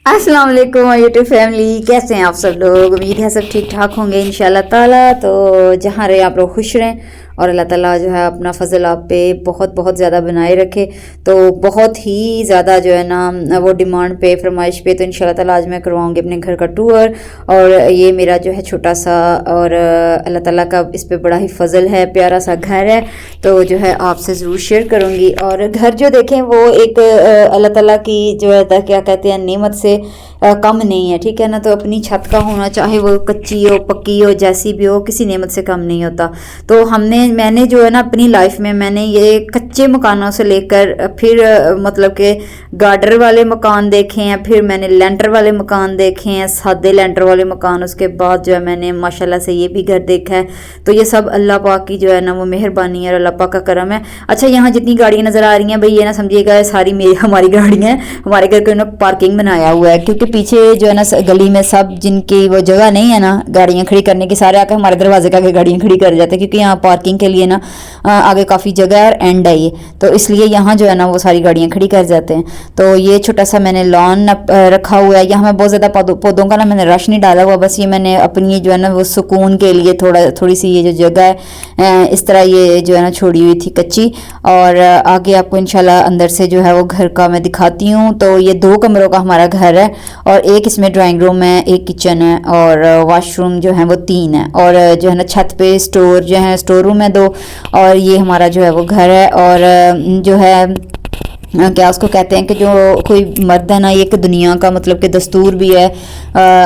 अस्सलाम वालेकुम YouTube family, कैसे हैं आप सब लोग। उम्मीद है सब ठीक ठाक होंगे इंशाल्लाह ताला। तो जहाँ रहे आप लोग खुश रहें और अल्लाह ताला जो है अपना फ़ज़ल आप पे बहुत बहुत ज़्यादा बनाए रखे। तो बहुत ही ज़्यादा जो है ना वो डिमांड पे फरमाइश पे तो इंशाल्लाह ताला आज मैं करवाऊँगी अपने घर का टूर। और ये मेरा जो है छोटा सा और अल्लाह ताला का इस पे बड़ा ही फ़ज़ल है, प्यारा सा घर है। तो जो है आपसे ज़रूर शेयर करूँगी। और घर जो देखें वो एक अल्लाह ताला की जो है क्या कहते हैं नेमत से कम नहीं है, ठीक है ना। तो अपनी छत का होना चाहे वो कच्ची हो पक्की हो जैसी भी हो, किसी नेमत से कम नहीं होता। तो मैंने जो है ना अपनी लाइफ में मैंने ये कच्चे मकानों से लेकर फिर मतलब के गार्डर वाले मकान देखे हैं, फिर मैंने लेंटर वाले मकान देखे हैं, सादे लेंटर वाले मकान, उसके बाद जो है मैंने माशाल्लाह से ये भी घर देखा है। तो ये सब अल्लाह पाक की जो है ना वो मेहरबानी है और अल्लाह पाक का करम है। अच्छा, यहाँ जितनी गाड़ियाँ नज़र आ रही हैं भाई ये ना समझिएगा सारी मेरी हमारी गाड़ियाँ हैं। हमारे घर को ना पार्किंग बनाया हुआ है, क्योंकि पीछे जो है ना गली में सब जिनकी वो जगह नहीं है ना गाड़ियाँ खड़ी करने की, सारे आकर हमारे दरवाजे के आगे गाड़ियाँ खड़ी कर जाते हैं, क्योंकि यहाँ पार्किंग के लिए ना आगे काफ़ी जगह है और एंड है ये, तो इसलिए यहाँ जो है ना वो सारी गाड़ियाँ खड़ी कर जाते हैं। तो ये छोटा सा मैंने लॉन रखा हुआ है। यहाँ मैं बहुत ज़्यादा पौधों का ना मैंने रश नहीं डाला हुआ, बस ये मैंने अपनी जो है ना वो सुकून के लिए थोड़ी सी ये जो जगह है इस तरह ये जो है ना छोड़ी हुई थी कच्ची। और आगे आपको इंशाल्लाह अंदर से जो है वो घर का मैं दिखाती हूँ। तो ये 2 कमरों का हमारा घर है और एक इसमें ड्राइंग रूम है, एक किचन है और वॉशरूम जो है वो 3 है। और जो है ना छत पे स्टोर जो है स्टोर रूम है 2। और ये हमारा जो है वो घर है। और जो है क्या उसको कहते हैं कि जो कोई मर्द है ना, ये एक दुनिया का मतलब कि दस्तूर भी है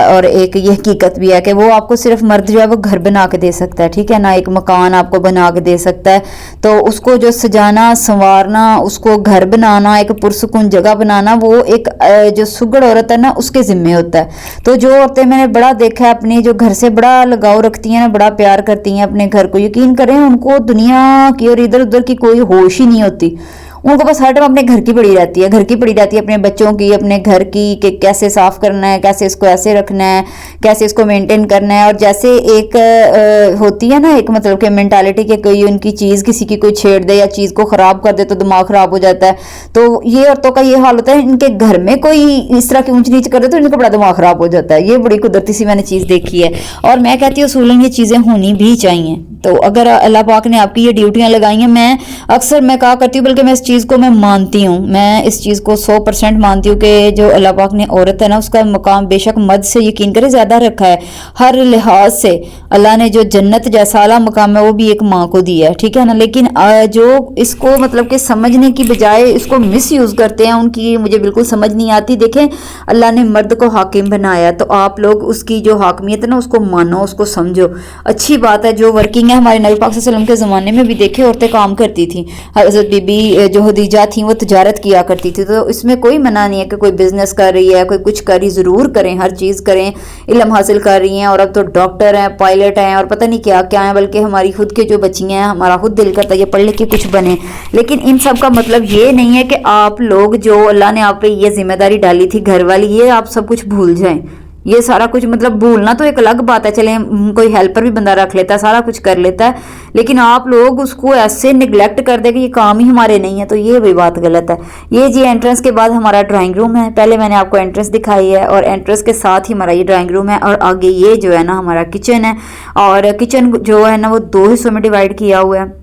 और एक ये हकीकत भी है कि वो आपको सिर्फ मर्द जो है वो घर बना के दे सकता है, ठीक है ना। एक मकान आपको बना के दे सकता है, तो उसको जो सजाना संवारना, उसको घर बनाना, एक पुरसुकून जगह बनाना, वो एक जो सुगड़ औरत है ना उसके ज़िम्मे होता है। तो जो औरतें मैंने बड़ा देखा है अपने जो घर से बड़ा लगाव रखती हैं ना, बड़ा प्यार करती हैं अपने घर को, यकीन करें उनको दुनिया की और इधर उधर की कोई होश ही नहीं होती। उनको बस हर टाइम अपने घर की पड़ी रहती है, घर की पड़ी रहती है, अपने बच्चों की, अपने घर की कि कैसे साफ़ करना है, कैसे इसको ऐसे रखना है, कैसे इसको मेंटेन करना है। और जैसे एक होती है ना एक मतलब कि मेंटालिटी कि कोई उनकी चीज़ किसी की कोई छेड़ दे या चीज़ को ख़राब कर दे तो दिमाग ख़राब हो जाता है। तो ये औरतों का ये हाल होता है, इनके घर में कोई इस तरह की ऊंच नीच कर दे तो इनका बड़ा दिमाग ख़राब हो जाता है। ये बड़ी कुदरती सी मैंने चीज़ देखी है और मैं कहती हूँ असूलन ये चीज़ें होनी भी चाहिए। तो अगर अल्लाह पाक ने आपकी ये ड्यूटियाँ लगाई हैं, मैं अक्सर मैं कहा करती हूँ, बल्कि मैं इस चीज़ को मैं मानती हूँ, मैं इस चीज़ को 100% मानती हूँ कि जो अल्लाह पाक ने औरत है ना उसका मकाम बेशक मर्द से यकीन करे ज़्यादा रखा है। हर लिहाज से अल्लाह ने जो जन्नत जैसा आला मकाम है वो भी एक माँ को दिया है, ठीक है ना। लेकिन जो इसको मतलब कि समझने की बजाय इसको मिस यूज़ करते हैं, उनकी मुझे बिल्कुल समझ नहीं आती। देखें अल्लाह ने मर्द को हाकिम बनाया, तो आप लोग उसकी जो हाकमियत है ना उसको मानो, उसको समझो। अच्छी बात है जो वर्किंग है, हमारे नबी पाक सल्लल्लाहु अलैहि वसल्लम के ज़माने में भी देखे औरतें काम करती थी। हज़रत बीबी जो हदीजा थी वो तिजारत किया करती थी, तो इसमें कोई मना नहीं है कि कोई बिजनेस कर रही है, कोई कुछ कर रही, ज़रूर करें, हर चीज़ करें, इल्म हासिल कर रही हैं। और अब तो डॉक्टर हैं, पायलट हैं और पता नहीं क्या क्या है, बल्कि हमारी खुद के जो बच्चियाँ हैं हमारा खुद दिल करता है ये पढ़ लिख के कुछ बने। लेकिन इन सब का मतलब ये नहीं है कि आप लोग जो अल्लाह ने आप पे ये जिम्मेदारी डाली थी घर वाली, ये आप सब कुछ भूल जाएं। ये सारा कुछ मतलब भूलना तो एक अलग बात है, चले कोई हेल्पर भी बंदा रख लेता है, सारा कुछ कर लेता है, लेकिन आप लोग उसको ऐसे निगलेक्ट कर दे कि ये काम ही हमारे नहीं है, तो ये भी बात गलत है। ये जी एंट्रेंस के बाद हमारा ड्राइंग रूम है, पहले मैंने आपको एंट्रेंस दिखाई है और एंट्रेंस के साथ ही हमारा ये ड्राइंग रूम है। और आगे ये जो है ना हमारा किचन है, और किचन जो है ना वो 2 हिस्सों में डिवाइड किया हुआ है,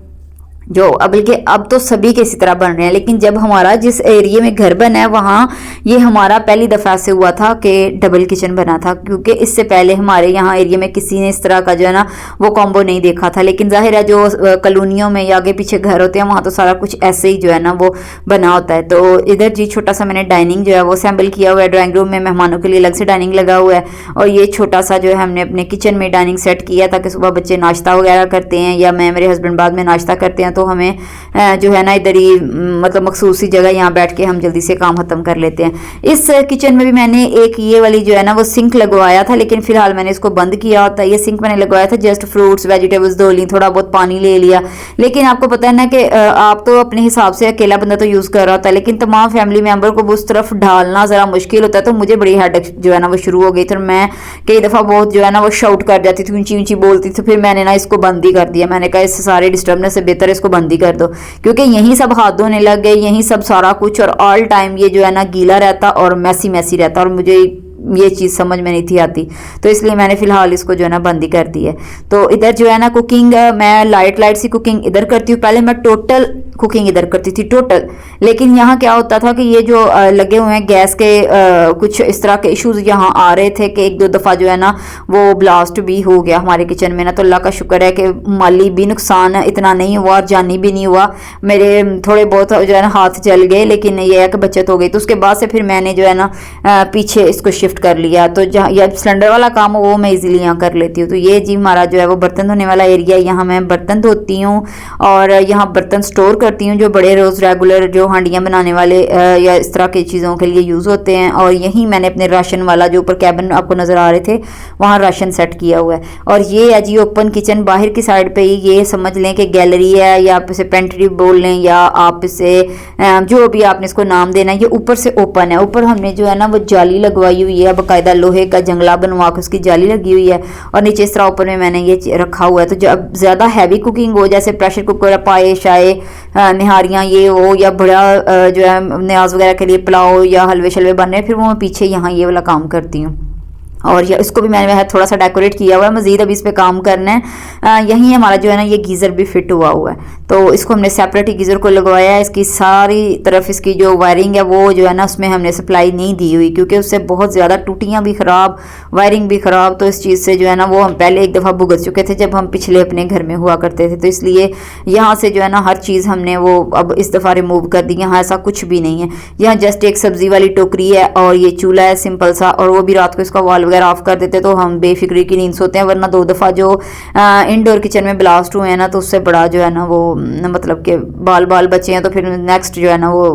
जो बल्कि अब तो सभी के इसी तरह बन रहे हैं। लेकिन जब हमारा जिस एरिया में घर बना है वहाँ ये हमारा पहली दफ़ा से हुआ था कि डबल किचन बना था, क्योंकि इससे पहले हमारे यहाँ एरिया में किसी ने इस तरह का जो है ना वो कॉम्बो नहीं देखा था। लेकिन जाहिर है जो कॉलोनियों में या आगे पीछे घर होते हैं वहाँ तो सारा कुछ ऐसे ही जो है ना वो बना होता है। तो इधर जी छोटा सा मैंने डाइनिंग जो है वो असेंबल किया हुआ है, ड्राइंग रूम में मेहमानों के लिए अलग से डाइनिंग लगा हुआ है। और ये छोटा सा जो है हमने अपने किचन में डाइनिंग सेट किया ताकि सुबह बच्चे नाश्ता वगैरह करते हैं या मैं मेरे हस्बैंड बाद में नाश्ता करते हैं, तो हमें जो है ना इधर ही मतलब मखसूस सी जगह यहाँ बैठ के हम जल्दी से काम खत्म कर लेते हैं। इस किचन में भी मैंने एक ये वाली जो है ना वो सिंक लगवाया था, लेकिन फिलहाल मैंने इसको बंद किया होता है। ये सिंक मैंने लगवाया था जस्ट फ्रूट्स वेजिटेबल्स धो ली, थोड़ा बहुत पानी ले लिया। लेकिन आपको पता है ना कि आप तो अपने हिसाब से अकेला बंदा तो यूज़ कर रहा होता है, लेकिन तमाम फैमिली मेम्बर को उस तरफ ढालना ज़रा मुश्किल होता है। तो मुझे बड़ी हेडेक जो है ना वो शुरू हो गई थी, मैं कई दफ़ा बहुत जो है ना वो शाउट कर जाती थी, ऊंची ऊंची बोलती थी। फिर मैंने ना इसको बंद ही कर दिया, मैंने कहा इससे सारे डिस्टर्बनेस से बेहतर इसको इसको बंद ही कर दो, क्योंकि यहीं सब हाथ धोने लग गए, यहीं सब सारा कुछ, और ऑल टाइम ये जो है ना गीला रहता और मैसी मैसी रहता, और मुझे ये चीज़ समझ में नहीं थी आती, तो इसलिए मैंने फ़िलहाल इसको जो है ना बंद ही कर दी है। तो इधर जो है ना कुकिंग मैं लाइट लाइट सी कुकिंग इधर करती हूँ, पहले मैं टोटल कुकिंग इधर करती थी टोटल, लेकिन यहाँ क्या होता था कि ये जो लगे हुए हैं गैस के कुछ इस तरह के इश्यूज यहाँ आ रहे थे कि एक दो दफ़ा जो है ना वो ब्लास्ट भी हो गया हमारे किचन में ना, तो अल्लाह का शुक्र है कि माली भी नुकसान इतना नहीं हुआ और जानी भी नहीं हुआ, मेरे थोड़े बहुत जो है ना हाथ जल गए, लेकिन ये है कि बचत हो गई। तो उसके बाद से फिर मैंने जो है ना पीछे इसको शिफ्ट कर लिया, तो जहाँ या सिलेंडर वाला काम हो वो मैं इजीली यहाँ कर लेती हूँ। तो ये जी हमारा जो है वो बर्तन धोने वाला एरिया, यहाँ मैं बर्तन धोती हूँ और यहाँ बर्तन स्टोर करती हूँ जो बड़े रोज़ रेगुलर जो हांडियाँ बनाने वाले या इस तरह की चीज़ों के लिए यूज़ होते हैं। और यहीं मैंने अपने राशन वाला जो ऊपर कैबिन आपको नज़र आ रहे थे वहाँ राशन सेट किया हुआ है। और ये है जी ओपन किचन, बाहर की साइड पे ही ये समझ लें कि गैलरी है, या आप इसे पेंट्री बोल लें, या आप इसे जो भी आपने इसको नाम देना है। ये ऊपर से ओपन है, ऊपर हमने जो है ना वो जाली लगवाई हुई है, बाकायदा लोहे का जंगला बनवा के उसकी जाली लगी हुई है, और नीचे इस तरह ऊपर में मैंने ये रखा हुआ है। तो जब ज़्यादा हैवी कुकिंग हो, जैसे प्रेशर कुकर, पाए शाए निहारियाँ ये हो, या बड़ा जो है न्याज वगैरह के लिए पुलाव या हलवे शलवे बन रहे हैं, फिर वो मैं पीछे यहाँ ये वाला काम करती हूँ। और ये इसको भी मैंने थोड़ा सा डेकोरेट किया हुआ है, मज़ीद अभी इस पे काम करना है। यहीं हमारा जो है ना ये गीज़र भी फिट हुआ हुआ है, तो इसको हमने सेपरेट ही गीज़र को लगवाया है। इसकी सारी तरफ इसकी जो वायरिंग है वो जो है ना उसमें हमने सप्लाई नहीं दी हुई, क्योंकि उससे बहुत ज़्यादा टूटियाँ भी ख़राब, वायरिंग भी ख़राब, तो इस चीज़ से जो है ना वो हम पहले एक दफ़ा भुगत चुके थे जब हम पिछले अपने घर में हुआ करते थे। तो इसलिए यहाँ से जो है ना हर चीज़ हमने वो अब इस दफ़ा रिमूव कर दी। यहाँ ऐसा कुछ भी नहीं है, यहाँ जस्ट एक सब्ज़ी वाली टोकरी है और ये चूल्हा है सिंपल सा, और वो भी रात को इसका वॉल वगैरह ऑफ कर देते तो हम बेफिक्री की नींद सोते हैं। वरना 2 दफ़ा जो इंडोर किचन में ब्लास्ट हुए हैं ना, तो उससे बड़ा जो है ना वो मतलब कि बाल बाल बचे हैं, तो फिर नेक्स्ट जो है ना वो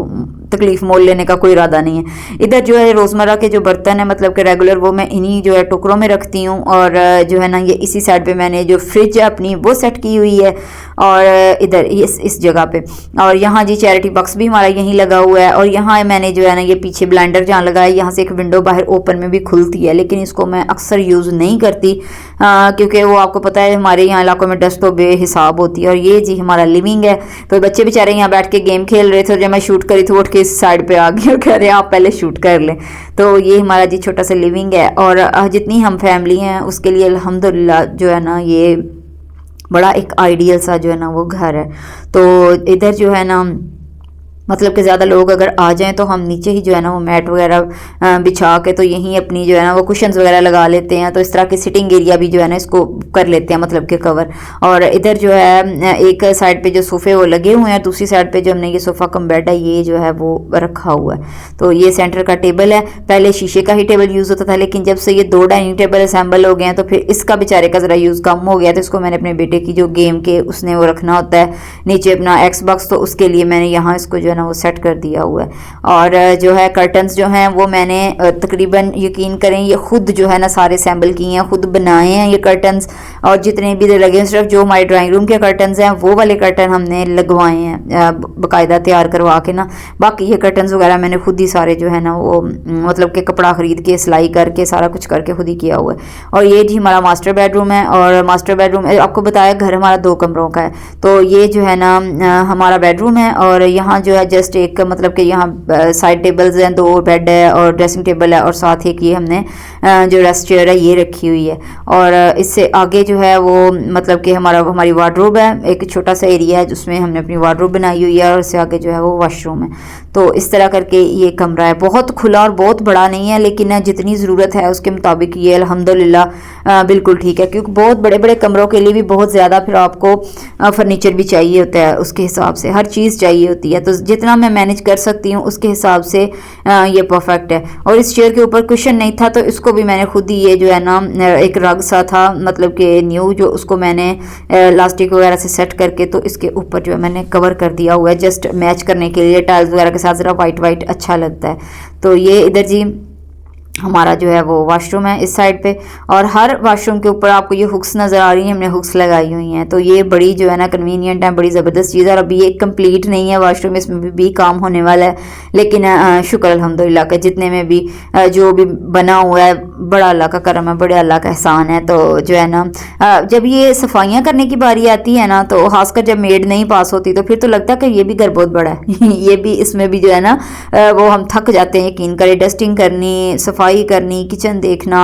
तकलीफ मोल लेने का कोई इरादा नहीं है। इधर जो है रोज़मर्रा के जो बर्तन है मतलब कि रेगुलर, वो मैं इन्हीं जो है टुकड़ों में रखती हूँ। और जो है ना ये इसी साइड पे मैंने जो फ्रिज है अपनी वो सेट की हुई है, और इधर इस जगह पे। और यहाँ जी चैरिटी बॉक्स भी हमारा यहीं लगा हुआ है। और यहाँ मैंने जो है ना ये पीछे ब्लेंडर जहाँ लगा है, यहाँ से एक विंडो बाहर ओपन में भी खुलती है, लेकिन इसको मैं अक्सर यूज़ नहीं करती क्योंकि वो आपको पता है हमारे यहाँ इलाकों में डस्ट तो बेहिसाब होती है। और ये जी हमारा लिविंग है, तो बच्चे बेचारे यहाँ बैठ के गेम खेल रहे थे, जब मैं शूट करी तो उठ के इस साइड पे आ गई और कह रहे हैं आप पहले शूट कर लें। तो ये हमारा जी छोटा सा लिविंग है। और जितनी हम फैमिली हैं उसके लिए अल्हम्दुलिल्लाह जो है ना ये बड़ा एक आइडियल सा जो है ना वो घर है। तो इधर जो है ना मतलब कि ज़्यादा लोग अगर आ जाएं तो हम नीचे ही जो है ना वो मैट वगैरह बिछा के तो यहीं अपनी जो है ना वो कुशन्स वगैरह लगा लेते हैं। तो इस तरह की सिटिंग एरिया भी जो है ना इसको कर लेते हैं मतलब कि कवर। और इधर जो है एक साइड पे जो सोफ़े वो लगे हुए हैं, दूसरी साइड पे जो हमने ये सोफ़ा कम बेड है ये जो है वो रखा हुआ है। तो ये सेंटर का टेबल है, पहले शीशे का ही टेबल यूज़ होता था, लेकिन जब से ये 2 डाइनिंग टेबल असेंबल हो गए हैं तो फिर इसका बेचारे का ज़रा यूज़ कम हो गया। तो इसको मैंने अपने बेटे की जो गेम के उसने वो रखना होता है नीचे अपना एक्सबॉक्स, तो उसके लिए मैंने यहाँ इसको जो है ना वो सेट कर दिया हुआ है। और जो है कर्टन्स जो हैं वो मैंने तकरीबन यकीन करें ये खुद जो है ना सारे असेंबल किए हैं, खुद बनाए हैं ये कर्टन्स। और जितने भी लगे हैं सिर्फ जो हमारे ड्राइंग रूम के कर्टन्स हैं वो वाले कर्टन हमने लगवाए हैं बाकायदा तैयार करवा के ना। बाकी ये कर्टन्स वगैरह मैंने खुद ही सारे जो है ना वो मतलब कि कपड़ा ख़रीद के सिलाई करके सारा कुछ करके खुद ही किया हुआ है। और ये जी हमारा मास्टर बेडरूम है। और मास्टर बेडरूम आपको बताया घर हमारा 2 कमरों का है, तो ये जो है ना हमारा बेडरूम है। और यहाँ जो है जस्ट एक मतलब कि यहाँ साइड टेबल्स हैं, 2 बेड है और ड्रेसिंग टेबल है, और साथ ही कि हमने जो रेस्ट चेयर है ये रखी हुई है। और इससे आगे जो है वो मतलब कि हमारी वार्डरोब है, एक छोटा सा एरिया है जिसमें हमने अपनी वार्डरोब बनाई हुई है, और इससे आगे जो है वो वॉशरूम है। तो इस तरह करके ये कमरा है, बहुत खुला और बहुत बड़ा नहीं है, लेकिन जितनी ज़रूरत है उसके मुताबिक ये अल्हम्दुलिल्लाह बिल्कुल ठीक है। क्योंकि बहुत बड़े बड़े कमरों के लिए भी बहुत ज़्यादा फिर आपको फर्नीचर भी चाहिए होता है, उसके हिसाब से हर चीज़ चाहिए होती है। तो जितना मैं मैनेज कर सकती हूँ उसके हिसाब से ये परफेक्ट है। और इस चेयर के ऊपर कुशन नहीं था तो इसको भी मैंने खुद ही ये जो है ना एक रग सा था मतलब कि न्यू, जो उसको मैंने लास्टिक वगैरह से सेट करके तो इसके ऊपर जो है मैंने कवर कर दिया हुआ है, जस्ट मैच करने के लिए टाइल्स वगैरह के साथ ज़रा वाइट वाइट अच्छा लगता है। तो ये इधर जी हमारा जो है वो वॉशरूम है इस साइड पे, और हर वॉशरूम के ऊपर आपको ये हुक्स नज़र आ रही हैं, हमने हुक्स लगाई हुई हैं। तो ये बड़ी जो है ना कन्वीनियंट है, बड़ी ज़बरदस्त चीज़ है। और अभी ये कंप्लीट नहीं है वॉशरूम, इसमें भी काम होने वाला है, लेकिन शुक्र अल्हम्दुलिल्लाह का जितने में भी जो भी बना हुआ है बड़ा अल्लाह का करम है, बड़े अल्लाह का एहसान है। तो जो है ना जब ये सफाइयाँ करने की बारी आती है ना, तो खासकर जब मेड नहीं पास होती तो फिर तो लगता है कि ये भी घर बहुत बड़ा है ये भी, इसमें भी जो है ना वो हम थक जाते हैं। यकीन करें, डस्टिंग करनी, सफाई करनी, किचन देखना,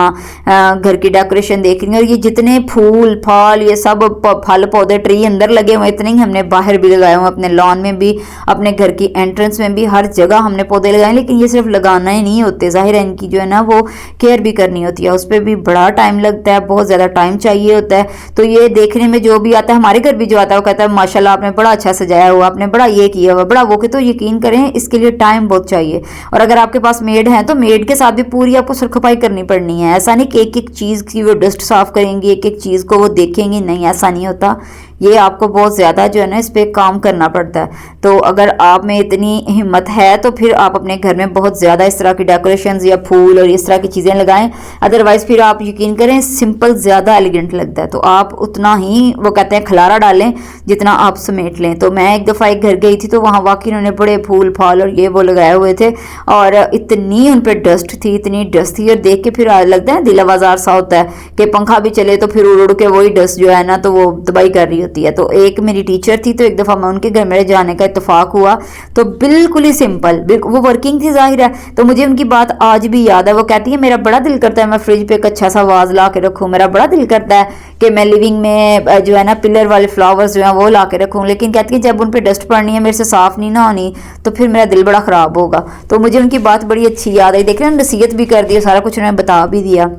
घर की डेकोरेशन देखनी, और ये जितने फूल फाल ये सब फल पौधे ट्री अंदर लगे हुए इतने ही हमने बाहर भी लगाए हुए, अपने लॉन में भी, अपने घर की एंट्रेंस में भी, हर जगह हमने पौधे लगाए। लेकिन ये सिर्फ लगाना ही नहीं होते, जाहिर है इनकी जो है ना वो केयर भी करनी होती है, उस पर भी बड़ा टाइम लगता है, बहुत ज़्यादा टाइम चाहिए होता है। तो ये देखने में जो भी आता है, हमारे घर भी जो आता है वो कहता है माशाल्लाह आपने बड़ा अच्छा सजाया हुआ, आपने बड़ा ये किया हुआ, बड़ा वो कि, तो यकीन करें इसके लिए टाइम बहुत चाहिए। और अगर आपके पास मेड है तो मेड के साथ भी पूरी आपको सरखपाई करनी पड़नी है। ऐसा नहीं कि एक एक चीज़ की वो डस्ट साफ करेंगी, एक एक चीज़ को वो देखेंगी, नहीं, ऐसा नहीं होता। ये आपको बहुत ज़्यादा जो है ना इस पर काम करना पड़ता है। तो अगर आप में इतनी हिम्मत है तो फिर आप अपने घर में बहुत ज़्यादा इस तरह की डेकोरेशंस या फूल और इस तरह की चीज़ें लगाएं। अदरवाइज़ फिर आप यकीन करें सिंपल ज़्यादा एलिगेंट लगता है। तो आप उतना ही वो कहते हैं खलारा डालें जितना आप समेट लें। तो मैं एक दफ़ा एक घर गई थी तो वहाँ वाकई उन्होंने बड़े फूल फाल और ये वो लगाए हुए थे, और इतनी उन पर डस्ट थी, इतनी डस्ट थी, और देख के फिर लगता है दिल आवाज़ार सा होता है कि पंखा भी चले तो फिर उड़ उड़ के वही डस्ट जो है ना तो वो तबाही कर रही होती है। तो एक मेरी टीचर थी, तो एक दफ़ा मैं उनके घर मेरे जाने का इत्तेफाक हुआ, तो बिल्कुल ही सिंपल, वो वर्किंग थी जाहिर है, तो मुझे उनकी बात आज भी याद है। वो कहती है मेरा बड़ा दिल करता है मैं फ्रिज पे एक अच्छा सा वाज ला के रखूँ, मेरा बड़ा दिल करता है कि मैं लिविंग में जो है ना पिलर वाले फ्लावर्स जो हैं वो ला के रखूँ, लेकिन कहती है जब उन पर डस्ट पड़नी है, मेरे से साफ़ नहीं ना होनी, तो फिर मेरा दिल बड़ा ख़राब होगा। तो मुझे उनकी बात बड़ी अच्छी याद आई। देख रहे हैं, नसीहत भी कर दी, सारा कुछ उन्होंने बता भी दिया।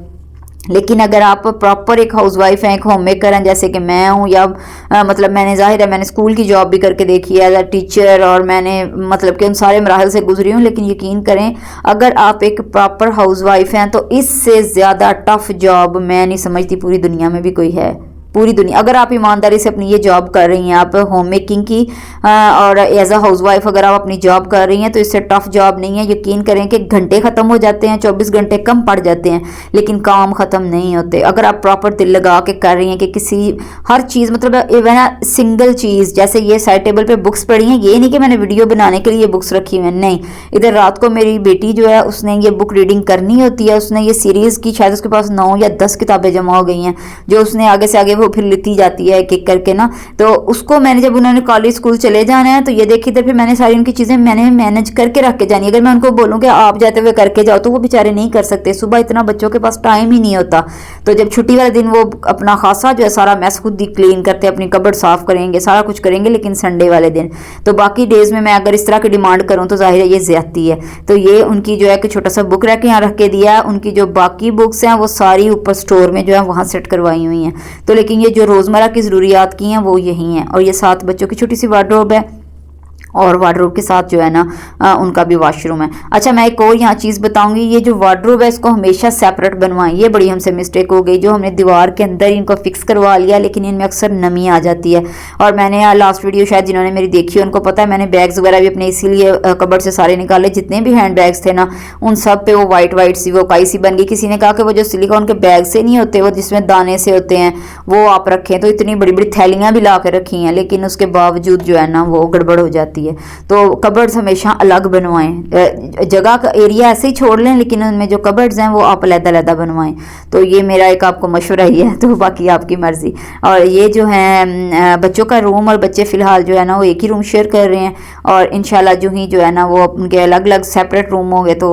लेकिन अगर आप प्रॉपर एक हाउसवाइफ हैं, एक होम मेकर हैं जैसे कि मैं हूँ, या मतलब मैंने जाहिर है मैंने स्कूल की जॉब भी करके देखी है एज अ टीचर, और मैंने मतलब कि उन सारे मराहल से गुजरी हूँ, लेकिन यकीन करें अगर आप एक प्रॉपर हाउसवाइफ हैं तो इससे ज़्यादा टफ जॉब मैं नहीं समझती पूरी दुनिया में भी कोई है। पूरी दुनिया, अगर आप ईमानदारी से अपनी ये जॉब कर रही हैं, आप होम मेकिंग की और एज अ हाउसवाइफ अगर आप अपनी जॉब कर रही हैं तो इससे टफ जॉब नहीं है। यकीन करें कि घंटे ख़त्म हो जाते हैं, 24 घंटे कम पड़ जाते हैं, लेकिन काम ख़त्म नहीं होते अगर आप प्रॉपर दिल लगा के कर रही हैं कि किसी हर चीज़, मतलब इवन सिंगल चीज़, जैसे ये साइड टेबल पर बुक्स पढ़ी हैं, ये नहीं कि मैंने वीडियो बनाने के लिए बुक्स रखी हुई हैं, नहीं, इधर रात को मेरी बेटी जो है उसने ये बुक रीडिंग करनी होती है, उसने ये सीरीज़ की शायद उसके पास 9 या 10 किताबें जमा हो गई हैं जो उसने आगे से आगे फिर लेती जाती है एक एक करके ना। तो उसको मैंने जब उन्होंने कॉलेज स्कूल चले जाना है तो ये देखी, तो फिर मैंने सारी उनकी चीज़ें मैंने मैनेज करके रख के जानी। अगर मैं उनको बोलूँ कि आप जाते हुए करके जाओ तो वो बेचारे नहीं कर सकते, सुबह इतना बच्चों के पास टाइम ही नहीं होता। तो जब छुट्टी वाले दिन वो अपना खासा जो है सारा मैस खुद ही क्लीन करते, अपनी कबर्ड साफ़ करेंगे, सारा कुछ करेंगे, लेकिन संडे वाले दिन, तो बाकी डेज में मैं अगर इस तरह की डिमांड करूँ तो जाहिर है ये ज़्यादती है। तो ये उनकी जो है कि छोटा सा बुक रख के यहाँ रख के दिया है, उनकी जो बाकी बुक्स हैं वो सारी ऊपर स्टोर में जो है वहाँ सेट करवाई हुई हैं। तो लेकिन ये जो रोज़मर्रा की ज़रूरियात की हैं वो यही हैं। और ये 7 बच्चों की छोटी सी वार्डरोब है, और वार्डरोब के साथ जो है ना उनका भी वॉशरूम है। अच्छा, मैं एक और यहाँ चीज़ बताऊंगी, ये जो वार्डरोब है इसको हमेशा सेपरेट बनवाएं, ये बड़ी हमसे मिस्टेक हो गई, जो हमने दीवार के अंदर इनको फिक्स करवा लिया, लेकिन इनमें अक्सर नमी आ जाती है। और मैंने लास्ट वीडियो शायद जिन्होंने मेरी देखी है उनको पता है, मैंने बैग्स वगैरह भी अपने इसीलिए कबर्ड से सारे निकाले, जितने भी हैंड बैग्स थे ना उन सब पे वो वाइट वाइट सी वो काई सी बन गई। किसी ने कहा कि वो जो सिलिकॉन के बैग से नहीं होते, वो जिसमें दाने से होते हैं, वो आप रखें। तो इतनी बड़ी बड़ी थैलियाँ भी ला के रखी हैं, लेकिन उसके बावजूद जो है ना वो गड़बड़ हो जाती है। तो कबर्ड्स हमेशा अलग बनवाएं, जगह का एरिया ऐसे ही छोड़ लें, लेकिन उनमें जो कबर्ड्स हैं वो आप अलग-अलग बनवाएं। तो ये मेरा एक आपको मशवरा ही है, तो बाकी आपकी मर्ज़ी। और ये जो है बच्चों का रूम, और बच्चे फ़िलहाल जो है ना वो एक ही रूम शेयर कर रहे हैं, और इंशाल्लाह जो ही जो है ना वो उनके अलग अलग सेपरेट रूम होंगे तो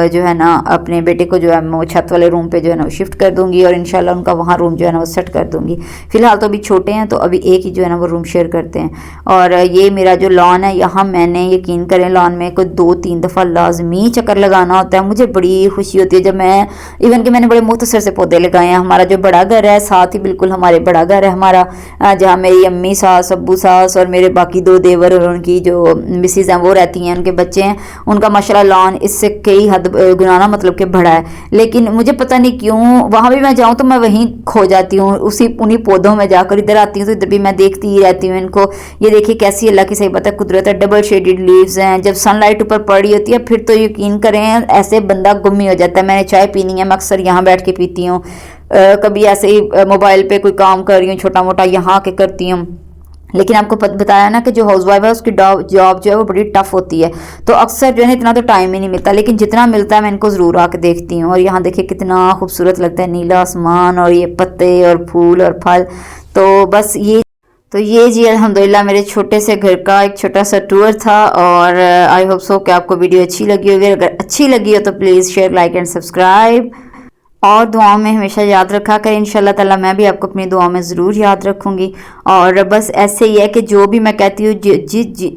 जो है ना अपने बेटे को जो है वो छत वाले रूम पे जो है ना वो शिफ्ट कर दूँगी, और इंशाल्लाह उनका वहाँ रूम जो है ना वो सेट कर दूँगी। फ़िलहाल तो अभी छोटे हैं तो अभी एक ही जो है ना वो रूम शेयर करते हैं। और ये मेरा जो लॉन है, यहाँ मैंने यकीन करें लॉन में कोई 2-3 दफ़ा लाजमी चक्कर लगाना होता है। मुझे बड़ी खुशी होती है जब मैं, इवन कि मैंने बड़े मुख्तसर से पौधे लगाए हैं। हमारा जो बड़ा घर है साथ ही बिल्कुल हमारे बड़ा घर है हमारा, जहाँ मेरी अम्मी सास, अब्बू सास और मेरे बाकी 2 देवर और उनकी जो मिसेज हैं वो रहती हैं, उनके बच्चे हैं, उनका माशाल्लाह लॉन इससे कई हद गुना मतलब कि बड़ा है। लेकिन मुझे पता नहीं क्यों वहाँ भी मैं जाऊँ तो मैं वहीं खो जाती हूँ, उन्हीं पौधों में जाकर। इधर आती हूँ तो इधर भी मैं देखती ही रहती हूँ इनको। ये देखिए कैसी अल्लाह की सही बात है कुदरत है, डबल शेडेड लीव्स हैं, जब सनलाइट ऊपर पड़ी होती है फिर तो यकीन करें ऐसे बंदा गुम ही हो जाता है। मैंने चाय पीनी है, मैं अक्सर यहाँ बैठ के पीती हूँ, कभी ऐसे ही मोबाइल पे कोई काम कर रही हूँ छोटा मोटा यहाँ के करती हूँ। लेकिन आपको बताया ना कि जो हाउसवाइफ है उसकी जॉब जो है वो बड़ी टफ होती है, तो अक्सर जो है इतना तो टाइम ही नहीं मिलता, लेकिन जितना मिलता है मैं इनको ज़रूर आके देखती हूँ। और यहाँ देखिए कितना खूबसूरत लगता है नीला आसमान और ये पत्ते और फूल और फल। तो ये जी अल्हम्दुलिल्लाह मेरे छोटे से घर का एक छोटा सा टूर था, और आई होप सो कि आपको वीडियो अच्छी लगी होगी। अगर अच्छी लगी हो तो please share, like and subscribe, और दुआओं में हमेशा याद रखा करें। इंशाल्लाह ताला मैं भी आपको अपनी दुआओं में ज़रूर याद रखूँगी। और बस ऐसे ही है कि जो भी मैं कहती हूँ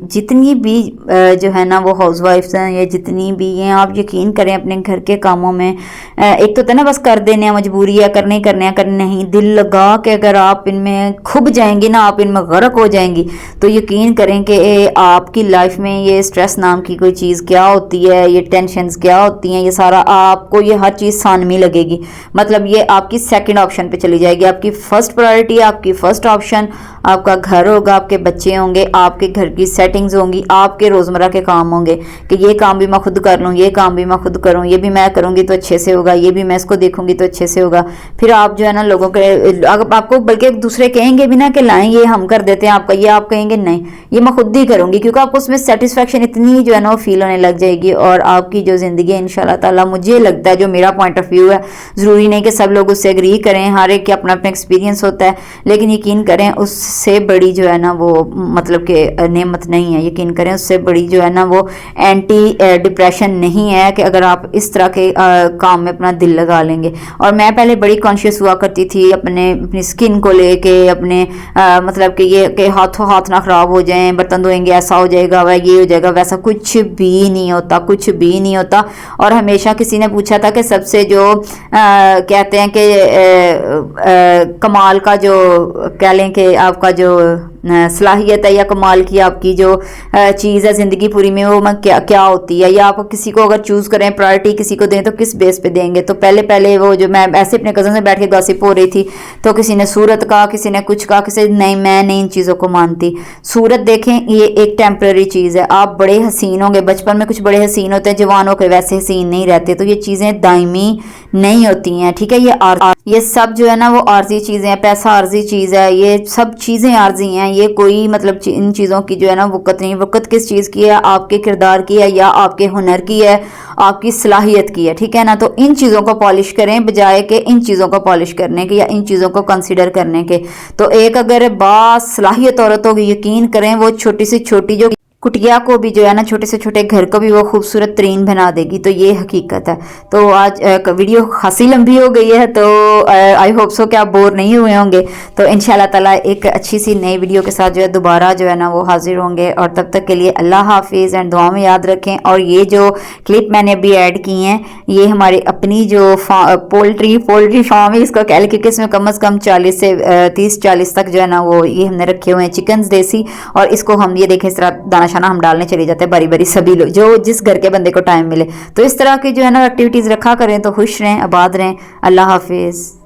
जितनी भी जो है ना वो हाउसवाइफ्स हैं या जितनी भी हैं, आप यकीन करें अपने घर के कामों में एक तो ना बस कर देने मजबूरी है, करने नहीं, दिल लगा के अगर आप इनमें खुब जाएंगी ना, आप इनमें गर्क हो जाएंगी, तो यकीन करें कि आपकी लाइफ में ये स्ट्रेस नाम की कोई चीज़ क्या होती है, ये टेंशन्स क्या होती हैं, ये सारा आपको ये हर चीज़ सानवी लगेगी। मतलब ये आपकी सेकंड ऑप्शन पे चली जाएगी। आपकी फर्स्ट प्रायोरिटी, आपकी फर्स्ट ऑप्शन आपका घर होगा, आपके बच्चे होंगे, आपके घर की सेटिंग्स होंगी, आपके रोज़मर्रा के काम होंगे कि ये काम भी मैं खुद कर लूँ, ये काम भी मैं खुद करूँ, ये भी मैं करूँगी तो अच्छे से होगा, ये भी मैं इसको देखूँगी तो अच्छे से होगा। फिर आप जो है ना लोगों के आपको बल्कि दूसरे कहेंगे भी ना कि लाएँ ये हम कर देते हैं आपका, ये आप कहेंगे नहीं ये मैं खुद ही करूँगी, क्योंकि आपको उसमें सेटिस्फेक्शन इतनी जो है ना वो फील होने लग जाएगी। और आपकी जो ज़िंदगी है इंशाल्लाह ताला, मुझे लगता है जो मेरा पॉइंट ऑफ व्यू है, ज़रूरी नहीं कि सब लोग उससे एग्री करें, हर एक के अपना अपना एक्सपीरियंस होता है, लेकिन यकीन करें उससे बड़ी जो है ना वो मतलब कि नेमत नहीं है। यकीन करें उससे बड़ी जो है ना वो एंटी डिप्रेशन नहीं है कि अगर आप इस तरह के काम में अपना दिल लगा लेंगे। और मैं पहले बड़ी कॉन्शियस हुआ करती थी अपनी स्किन को लेके, अपने मतलब कि ये कि हाथों हाथ ना ख़राब हो जाएं, बर्तन धोएंगे ऐसा हो जाएगा, वह ये हो जाएगा, वैसा कुछ भी नहीं होता, कुछ भी नहीं होता। और हमेशा किसी ने पूछा था कि सबसे जो कहते हैं कि कमाल का जो कह लें कि आपका जो सलाहियत है या कमाल की आपकी जो चीज़ है ज़िंदगी पूरी में, वो क्या होती है, या आप किसी को अगर चूज़ करें प्रायोरिटी किसी को दें तो किस बेस पे देंगे। तो पहले वो जो मैं ऐसे अपने कज़न से बैठ के गॉसिप हो रही थी, तो किसी ने सूरत कहा, किसी ने कुछ कहा, किसी नहीं, मैं नहीं इन चीज़ों को मानती। सूरत देखें ये एक टेम्प्रेरी चीज़ है, आप बड़े हसीन होंगे, बचपन में कुछ बड़े हसीन होते हैं, जवान होकर वैसे हसीन नहीं रहते, तो ये चीज़ें दायमी नहीं होती हैं, ठीक है। ये सब जो है ना वो आर्जी चीज़ें हैं, पैसा आर्जी चीज़ है, ये सब चीज़ें आर्जी हैं, ये कोई मतलब इन चीज़ों की जो है ना वक़्त नहीं। वक़्त किस चीज़ की है? आपके किरदार की है, या आपके हुनर की है, आपकी सलाहियत की है, ठीक है ना। तो इन चीज़ों को पॉलिश करें बजाय के इन चीज़ों को पॉलिश करने के या इन चीज़ों को कंसिडर करने के। तो एक अगर बासलाहियत औरत होगी, यकीन करें वो छोटी से छोटी जो कुटिया को भी जो है ना, छोटे से छोटे घर को भी वो खूबसूरत तरीन बना देगी। तो ये हकीकत है। तो आज वीडियो खासी लंबी हो गई है, तो आई होप सो कि आप बोर नहीं हुए होंगे। तो इंशाल्लाह ताला एक अच्छी सी नई वीडियो के साथ जो है दोबारा जो है ना वो हाजिर होंगे। और तब तक के लिए अल्लाह हाफिज़ एंड दुआ में याद रखें। और ये जो क्लिप मैंने अभी ऐड की हैं, ये हमारी अपनी जो पोल्ट्री फार्म है इसको कह लें, क्योंकि इसमें कम से कम 30-40 तक जो है ना वो ये हमने रखे हुए हैं चिकन्स देसी। और इसको हम ये देखें इस तरह दाना शाना हम डालने चले जाते हैं बारी बारी, सभी लोग जो जिस घर के बंदे को टाइम मिले। तो इस तरह की जो है ना एक्टिविटीज़ रखा करें तो खुश रहें, आबाद रहें। अल्लाह हाफिज़।